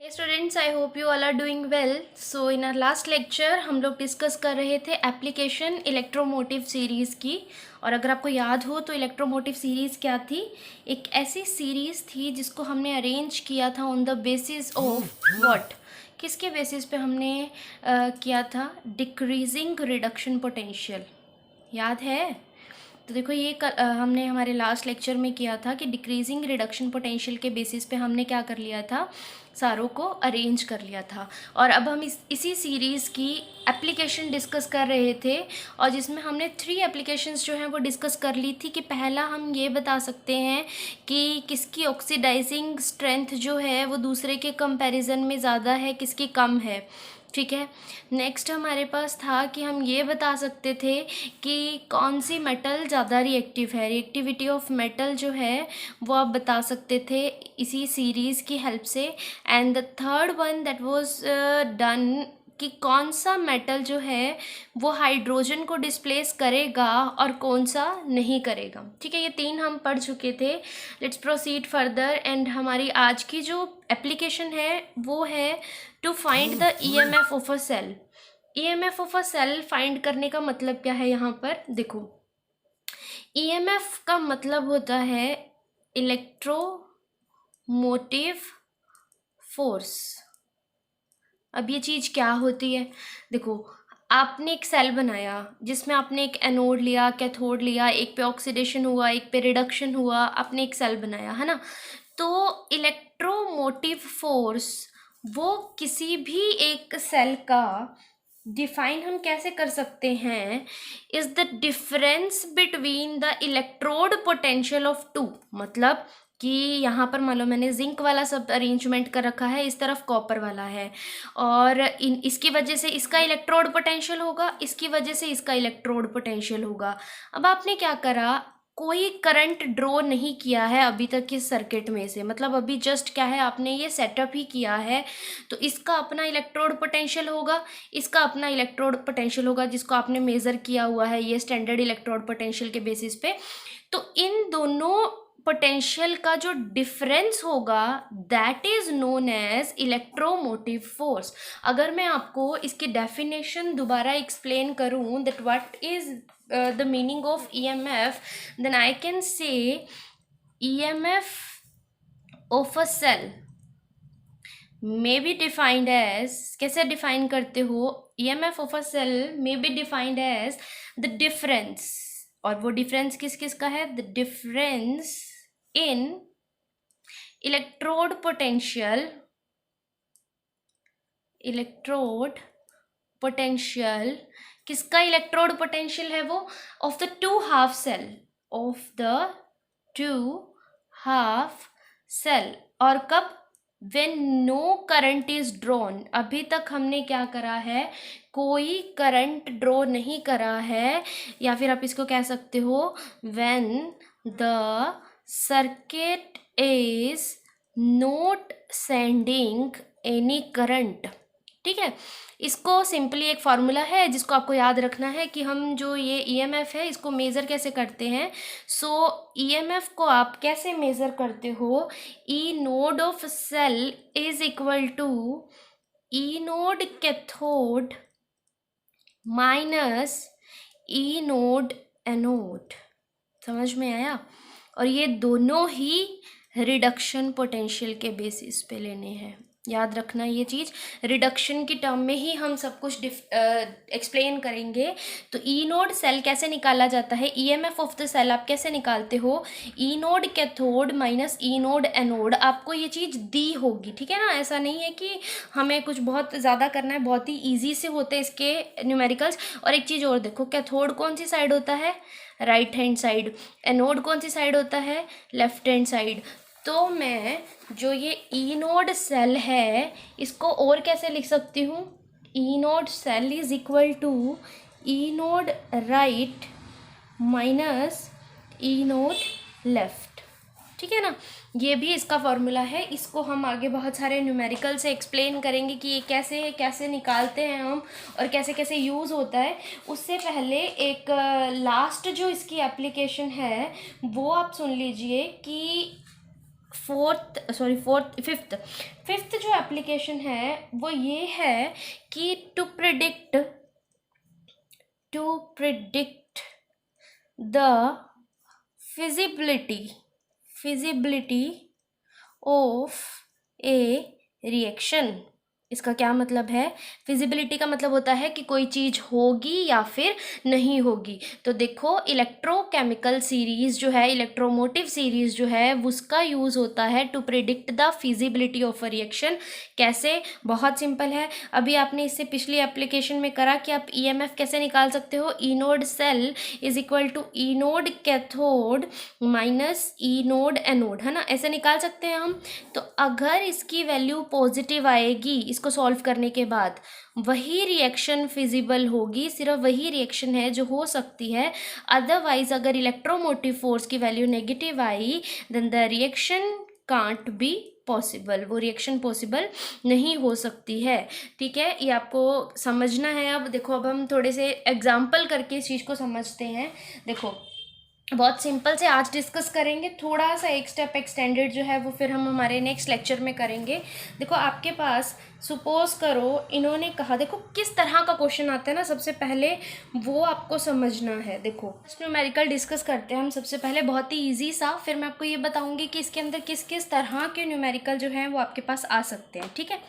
Hey students, I hope you all are doing well. So in our last lecture हम लोग discuss कर रहे थे एप्लीकेशन इलेक्ट्रोमोटिव सीरीज़ की। और अगर आपको याद हो तो इलेक्ट्रोमोटिव सीरीज़ क्या थी? एक ऐसी सीरीज़ थी जिसको हमने अरेंज किया था on the basis of what, किसके बेसिस पे हमने किया था? Decreasing reduction potential. याद है? तो देखो ये हमने हमारे लास्ट लेक्चर में किया था कि डिक्रीजिंग रिडक्शन पोटेंशियल के बेसिस पे हमने क्या कर लिया था, सारों को अरेंज कर लिया था। और अब हम इसी सीरीज़ की एप्लीकेशन डिस्कस कर रहे थे, और जिसमें हमने 3 एप्लीकेशंस जो हैं वो डिस्कस कर ली थी। कि पहला हम ये बता सकते हैं कि किसकी ऑक्सीडाइजिंग स्ट्रेंथ जो है वो दूसरे के कंपैरिजन में ज़्यादा है, किसकी कम है। ठीक है। नेक्स्ट हमारे पास था कि हम ये बता सकते थे कि कौन सी मेटल ज़्यादा रिएक्टिव है, रिएक्टिविटी ऑफ मेटल जो है वो आप बता सकते थे इसी सीरीज़ की हेल्प से। And the third one that was done कि कौन सा मेटल जो है वो हाइड्रोजन को डिस्प्लेस करेगा और कौन सा नहीं करेगा। ठीक है, ये 3 हम पढ़ चुके थे। Let's proceed further. एंड हमारी आज की जो एप्लीकेशन है वो है to find the EMF of a cell. EMF of a cell फाइंड करने का मतलब क्या है? यहाँ पर देखो, ईएमएफ का मतलब होता है इलेक्ट्रोमोटिव फोर्स। अब ये चीज़ क्या होती है? देखो, आपने एक सेल बनाया जिसमें आपने एक एनोड लिया, कैथोड लिया, एक पे ऑक्सीडेशन हुआ, एक पे रिडक्शन हुआ, आपने एक सेल बनाया, है ना। तो इलेक्ट्रोमोटिव फोर्स वो किसी भी एक सेल का डिफाइन हम कैसे कर सकते हैं? Is the difference between the electrode potential of two. मतलब कि यहाँ पर मान लो मैंने जिंक वाला सब अरेंजमेंट कर रखा है, इस तरफ कॉपर वाला है, और इसकी वजह से इसका इलेक्ट्रोड पोटेंशियल होगा, इसकी वजह से इसका इलेक्ट्रोड पोटेंशियल होगा। अब आपने क्या करा, कोई करंट ड्रॉ नहीं किया है अभी तक इस सर्किट में से, मतलब अभी जस्ट क्या है, आपने ये सेटअप ही किया है। तो इसका अपना इलेक्ट्रोड पोटेंशियल होगा, इसका अपना इलेक्ट्रोड पोटेंशियल होगा, जिसको आपने मेज़र किया हुआ है ये स्टैंडर्ड इलेक्ट्रोड पोटेंशियल के बेसिस पे। तो इन दोनों पोटेंशियल का जो डिफरेंस होगा that is known as electromotive force. अगर मैं आपको इसकी डेफिनेशन दोबारा एक्सप्लेन करूं that what is the meaning of EMF, then I can say EMF of a cell may be defined as, कैसे डिफाइन करते हो? EMF of a cell may be defined as the difference, और वो difference किस किस का है? the difference in electrode potential, electrode potential, किसका इलेक्ट्रोड पोटेंशियल है वो? Of the two half cell, of the two half cell. और कब? When no current is drawn. अभी तक हमने क्या करा है? कोई करंट ड्रॉ नहीं करा है, या फिर आप इसको कह सकते हो when the circuit is not sending any current. ठीक है, इसको सिंपली एक फार्मूला है जिसको आपको याद रखना है कि हम जो ये ईएमएफ है इसको मेज़र कैसे करते हैं। सो ईएमएफ को आप कैसे मेज़र करते हो? E naught of cell is equal to E node cathode minus E node anode. समझ में आया? और ये दोनों ही रिडक्शन पोटेंशियल के बेसिस पे लेने हैं। याद रखना ये चीज़, रिडक्शन की टर्म में ही हम सब कुछ एक्सप्लेन करेंगे। तो ई नोड सेल कैसे निकाला जाता है, ईएमएफ ऑफ द सेल आप कैसे निकालते हो? ई नोड कैथोड माइनस ई नोड एनोड। आपको ये चीज़ दी होगी, ठीक है ना। ऐसा नहीं है कि हमें कुछ बहुत ज़्यादा करना है, बहुत ही ईजी से होते हैं इसके न्यूमेरिकल्स। और एक चीज़ और देखो, कैथोड कौन सी साइड होता है? Right hand side. एनोड कौन सी साइड होता है? Left hand side. तो मैं जो ये ई नोड सेल है इसको और कैसे लिख सकती हूँ? E naught cell is equal to E naught right minus E naught left. ठीक है ना, ये भी इसका फॉर्मूला है। इसको हम आगे बहुत सारे न्यूमेरिकल से एक्सप्लेन करेंगे कि ये कैसे कैसे निकालते हैं हम और कैसे कैसे यूज़ होता है। उससे पहले एक लास्ट जो इसकी एप्लीकेशन है वो आप सुन लीजिए कि फिफ्थ जो एप्लीकेशन है वो ये है कि to predict the feasibility of a reaction. इसका क्या मतलब है? फिजिबिलिटी का मतलब होता है कि कोई चीज़ होगी या फिर नहीं होगी। तो देखो, इलेक्ट्रोकेमिकल सीरीज़ जो है, इलेक्ट्रोमोटिव सीरीज़ जो है, उसका यूज़ होता है to predict the feasibility of a reaction. कैसे? बहुत सिंपल है। अभी आपने इससे पिछली एप्लीकेशन में करा कि आप ईएमएफ कैसे निकाल सकते हो। E naught cell is equal to E node cathode minus E node anode, है ना, ऐसे निकाल सकते हैं हम। तो अगर इसकी वैल्यू पॉजिटिव आएगी इसको सॉल्व करने के बाद, वही रिएक्शन फिजिबल होगी, सिर्फ वही रिएक्शन है जो हो सकती है। अदरवाइज अगर इलेक्ट्रोमोटिव फोर्स की वैल्यू नेगेटिव आई, then the reaction can't be possible, वो रिएक्शन पॉसिबल नहीं हो सकती है। ठीक है, ये आपको समझना है। अब देखो, अब हम थोड़े से एग्जाम्पल करके इस चीज़ को समझते हैं। देखो, बहुत सिंपल से आज डिस्कस करेंगे, थोड़ा सा एक स्टेप एक्सटेंडेड जो है वो फिर हम हमारे नेक्स्ट लेक्चर में करेंगे। देखो, आपके पास सपोज करो इन्होंने कहा, देखो किस तरह का क्वेश्चन आता है ना, सबसे पहले वो आपको समझना है। देखो, न्यूमेरिकल डिस्कस करते हैं हम सबसे पहले, बहुत ही ईजी सा, फिर मैं आपको ये बताऊंगी कि इसके अंदर किस किस तरह के न्यूमेरिकल जो हैं वो आपके पास आ सकते हैं। ठीक है,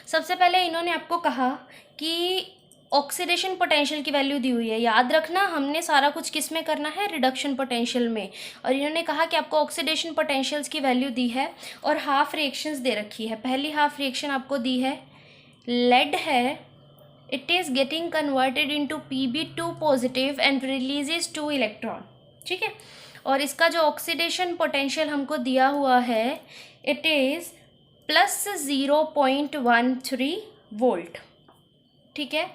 सबसे पहले इन्होंने आपको कहा कि ऑक्सीडेशन पोटेंशियल की वैल्यू दी हुई है। याद रखना, हमने सारा कुछ किस में करना है? रिडक्शन पोटेंशियल में। और इन्होंने कहा कि आपको ऑक्सीडेशन पोटेंशियल्स की वैल्यू दी है और हाफ रिएक्शंस दे रखी है। पहली हाफ रिएक्शन आपको दी है, लेड है, it is getting converted into Pb2 positive and releases 2 electron. ठीक है, और इसका जो ऑक्सीडेशन पोटेंशियल हमको दिया हुआ है, इट इज़ प्लस 0.13 वोल्ट। ठीक है,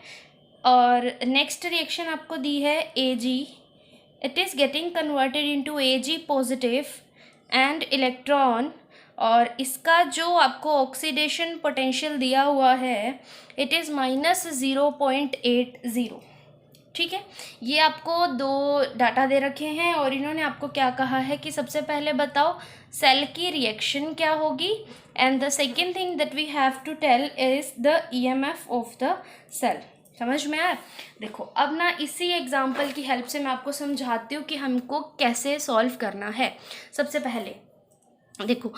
और नेक्स्ट रिएक्शन आपको दी है Ag, it is getting converted into Ag positive and electron, और इसका जो आपको ऑक्सीडेशन पोटेंशियल दिया हुआ है, इट इज़ -0.80। ठीक है, ये आपको दो डाटा दे रखे हैं और इन्होंने आपको क्या कहा है कि सबसे पहले बताओ सेल की रिएक्शन क्या होगी, and the second thing that we have to tell is the EMF of the cell. समझ में आया? देखो, अब ना इसी एग्जाम्पल की हेल्प से मैं आपको समझाती हूँ कि हमको कैसे सॉल्व करना है। सबसे पहले देखो,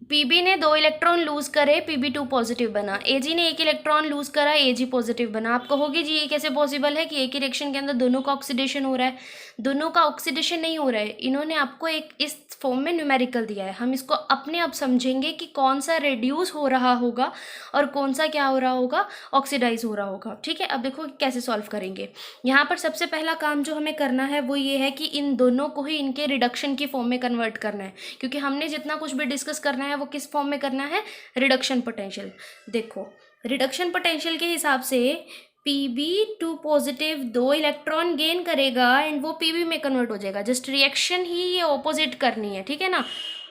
Pb ने 2 इलेक्ट्रॉन लूज करे, Pb2 पॉजिटिव बना। Ag ने 1 इलेक्ट्रॉन लूज करा, Ag पॉजिटिव बना। आप कहोगे जी ये कैसे पॉसिबल है कि एक ही रिएक्शन के अंदर दोनों का ऑक्सीडेशन हो रहा है? दोनों का ऑक्सीडेशन नहीं हो रहा है, इन्होंने आपको एक इस फॉर्म में न्यूमेरिकल दिया है। हम इसको अपने आप समझेंगे कि कौन सा रिड्यूस हो रहा होगा और कौन सा क्या हो रहा होगा, ऑक्सीडाइज हो रहा होगा। ठीक है, अब देखो कैसे सॉल्व करेंगे। यहाँ पर सबसे पहला काम जो हमें करना है वो ये है कि इन दोनों को ही इनके रिडक्शन की फॉर्म में कन्वर्ट करना है, क्योंकि हमने जितना कुछ भी डिस्कस करना है वो किस फॉर्म में करना है? Reduction potential. देखो, रिडक्शन पोटेंशियल के हिसाब से Pb2 पॉजिटिव 2 इलेक्ट्रॉन गेन करेगा एंड वो Pb में कन्वर्ट हो जाएगा। जस्ट रिएक्शन ही ये ऑपोजिट करनी है। ठीक है ना,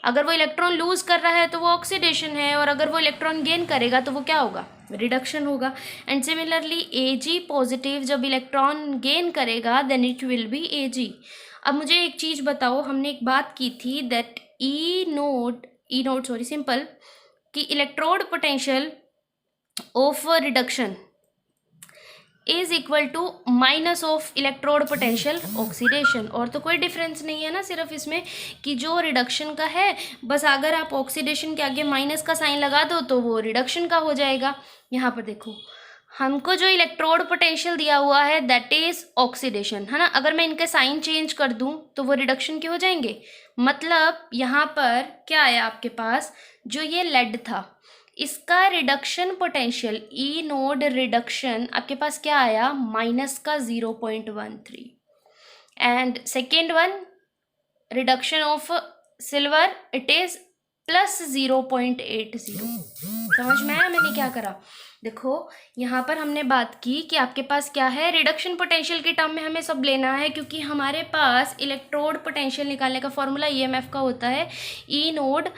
अगर वो इलेक्ट्रॉन लूज कर रहा है तो वो ऑक्सीडेशन है, और अगर वो इलेक्ट्रॉन गेन करेगा तो वो क्या होगा? रिडक्शन होगा। एंड सिमिलरली Ag पॉजिटिव जब इलेक्ट्रॉन गेन करेगा then it will be Ag। अब मुझे एक चीज़ बताओ, हमने एक बात की थी दैट सिंपल कि electrode potential of reduction is equal to minus of electrode potential oxidation. और तो कोई डिफरेंस नहीं है ना, सिर्फ इसमें कि जो रिडक्शन का है, बस अगर आप ऑक्सीडेशन के आगे माइनस का साइन लगा दो तो वो रिडक्शन का हो जाएगा। यहाँ पर देखो, हमको जो इलेक्ट्रोड पोटेंशियल दिया हुआ है दैट इज ऑक्सीडेशन, है ना। अगर मैं इनके साइन चेंज कर दूं तो वो रिडक्शन के हो जाएंगे। मतलब यहाँ पर क्या आया आपके पास, जो ये लेड था इसका रिडक्शन पोटेंशियल ई नोड रिडक्शन आपके पास क्या आया, माइनस का 0.13। And second one reduction of silver, it is plus 0.80। समझ में आया मैंने क्या करा? देखो, यहाँ पर हमने बात की कि आपके पास क्या है, रिडक्शन पोटेंशियल के टर्म में हमें सब लेना है, क्योंकि हमारे पास इलेक्ट्रोड पोटेंशियल निकालने का फॉर्मूला ईएमएफ का होता है E node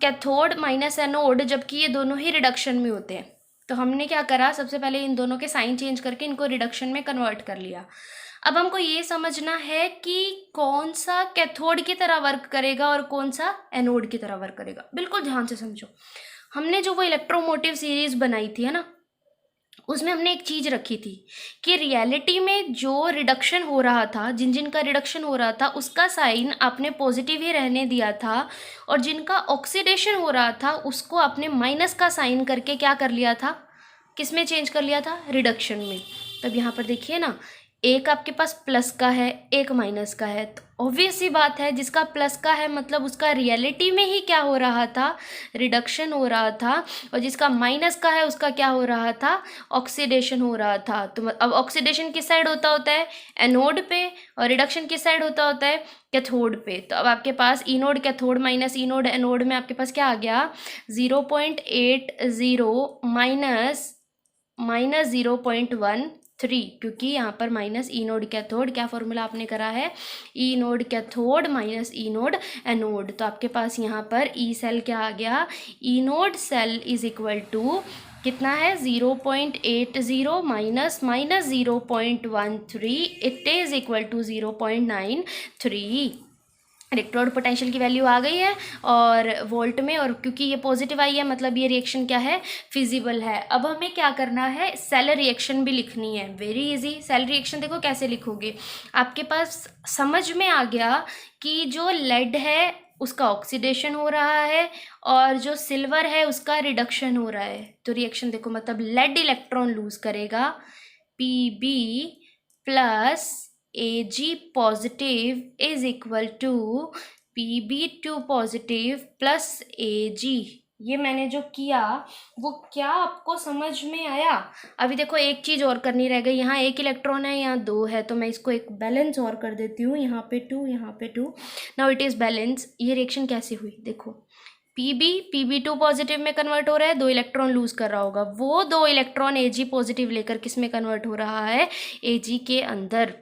cathode minus anode, जबकि ये दोनों ही रिडक्शन में होते हैं। तो हमने क्या करा, सबसे पहले इन दोनों के साइन चेंज करके इनको रिडक्शन में कन्वर्ट कर लिया। अब हमको ये समझना है कि कौन सा कैथोड की तरह वर्क करेगा और कौन सा एनोड की तरह वर्क करेगा। बिल्कुल ध्यान से समझो। हमने जो वो इलेक्ट्रोमोटिव सीरीज बनाई थी है ना, उसमें हमने एक चीज़ रखी थी कि रियलिटी में जो रिडक्शन हो रहा था, जिन जिन का रिडक्शन हो रहा था उसका साइन आपने पॉजिटिव ही रहने दिया था, और जिनका ऑक्सीडेशन हो रहा था उसको आपने माइनस का साइन करके क्या कर लिया था, किस में चेंज कर लिया था, रिडक्शन में। तब यहाँ पर देखिए ना, एक आपके पास प्लस का है, एक माइनस का है, तो ऑब्वियस सी बात है जिसका प्लस का है मतलब उसका रियलिटी में ही क्या हो रहा था, रिडक्शन हो रहा था, और जिसका माइनस का है उसका क्या हो रहा था, ऑक्सीडेशन हो रहा था। तो अब ऑक्सीडेशन किस साइड होता है, एनोड पे, और रिडक्शन किस साइड होता है, कैथोड पे। तो अब आपके पास ई नोड कैथोड माइनस ई नोड एनोड में आपके पास क्या आ गया, 0.80 माइनस 0.13, क्योंकि यहाँ पर माइनस ई नोड कैथोड, क्या फॉर्मूला आपने करा है, ई नोड कैथोड माइनस ई नोड एनोड। तो आपके पास यहाँ पर ई सेल क्या आ गया, E naught cell is equal to कितना है, 0.80 minus 0.13, it is equal to 0.93। Electrode potential की वैल्यू आ गई है और वोल्ट में, और क्योंकि ये पॉजिटिव आई है मतलब ये रिएक्शन क्या है, फिजिबल है। अब हमें क्या करना है, सेल रिएक्शन भी लिखनी है। Very easy. सेल रिएक्शन देखो कैसे लिखोगे, आपके पास समझ में आ गया कि जो लेड है उसका ऑक्सीडेशन हो रहा है और जो सिल्वर है उसका रिडक्शन हो रहा है। तो रिएक्शन देखो, मतलब लेड इलेक्ट्रॉन लूज करेगा, Pb plus Ag positive is equal to Pb2 positive plus Ag। ये मैंने जो किया वो क्या आपको समझ में आया। अभी देखो एक चीज़ और करनी रह गई, यहाँ एक इलेक्ट्रॉन है यहाँ दो है, तो मैं इसको एक बैलेंस और कर देती हूँ, यहाँ पे 2 यहाँ पे 2। Now it is balance. ये रिएक्शन कैसे हुई देखो, Pb2 पॉजिटिव में कन्वर्ट हो रहा है, 2 इलेक्ट्रॉन लूज कर रहा होगा, वो 2 इलेक्ट्रॉन Ag पॉजिटिव लेकर किस में कन्वर्ट हो रहा है, Ag के अंदर।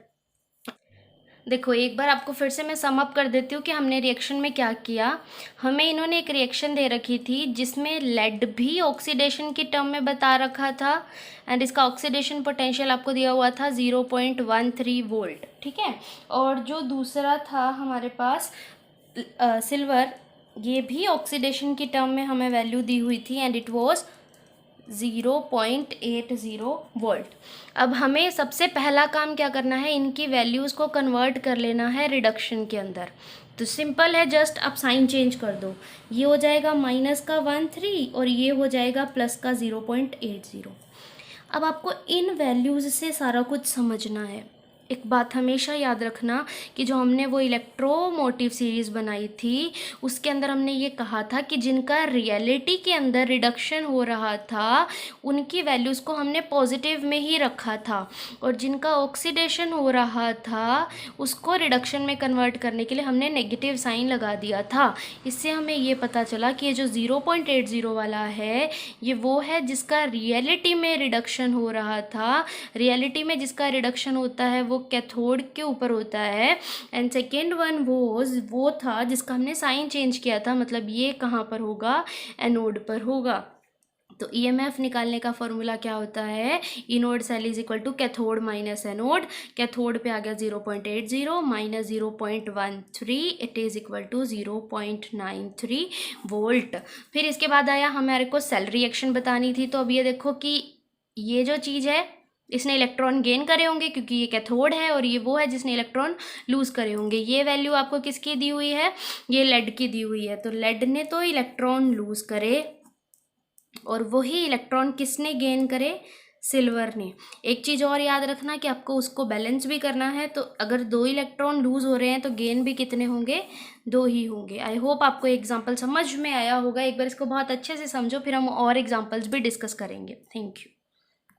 देखो एक बार आपको फिर से मैं सम अप कर देती हूँ कि हमने रिएक्शन में क्या किया। हमें इन्होंने एक रिएक्शन दे रखी थी जिसमें लेड भी ऑक्सीडेशन की टर्म में बता रखा था, एंड इसका ऑक्सीडेशन पोटेंशियल आपको दिया हुआ था 0.13 वोल्ट, ठीक है। और जो दूसरा था हमारे पास सिल्वर, ये भी ऑक्सीडेशन की टर्म में हमें वैल्यू दी हुई थी, एंड इट वॉज 0.80 वोल्ट। अब हमें सबसे पहला काम क्या करना है, इनकी वैल्यूज़ को कन्वर्ट कर लेना है रिडक्शन के अंदर। तो सिंपल है, जस्ट आप साइन चेंज कर दो, ये हो जाएगा माइनस का 13 और ये हो जाएगा प्लस का 0.80। अब आपको इन वैल्यूज़ से सारा कुछ समझना है। एक बात हमेशा याद रखना कि जो हमने वो इलेक्ट्रोमोटिव सीरीज़ बनाई थी उसके अंदर हमने ये कहा था कि जिनका रियलिटी के अंदर रिडक्शन हो रहा था उनकी वैल्यूज़ को हमने पॉजिटिव में ही रखा था, और जिनका ऑक्सीडेशन हो रहा था उसको रिडक्शन में कन्वर्ट करने के लिए हमने नेगेटिव साइन लगा दिया था। इससे हमें ये पता चला कि ये जो 0.80 वाला है ये वो है जिसका रियलिटी में रिडक्शन हो रहा था। रियलिटी में जिसका रिडक्शन होता है वो कैथोड के ऊपर होता है, एंड सेकेंड वन वो था जिसका हमने साइन चेंज किया था, मतलब ये कहाँ पर होगा, एनोड पर होगा। तो ईएमएफ निकालने का फॉर्मूला क्या होता है, E naught cell is equal to cathode minus anode. Cathode पे आ गया 0.80 minus 0.13, it is equal to 0.93 volt. फिर इसके बाद आया हमारे को सेल रिएक्शन बतानी थी। तो अब ये देखो कि ये जो चीज़ है इसने इलेक्ट्रॉन गेन करे होंगे क्योंकि ये कैथोड है, और ये वो है जिसने इलेक्ट्रॉन लूज़ करे होंगे। ये वैल्यू आपको किसकी दी हुई है, ये लेड की दी हुई है। तो लेड ने तो इलेक्ट्रॉन लूज़ करे और वही इलेक्ट्रॉन किसने गेन करे, सिल्वर ने। एक चीज़ और याद रखना कि आपको उसको बैलेंस भी करना है, तो अगर 2 इलेक्ट्रॉन लूज़ हो रहे हैं तो गेन भी कितने होंगे, 2 ही होंगे। आई होप आपको एग्जाम्पल समझ में आया होगा। एक बार इसको बहुत अच्छे से समझो, फिर हम और एग्जाम्पल्स भी डिस्कस करेंगे। Thank you.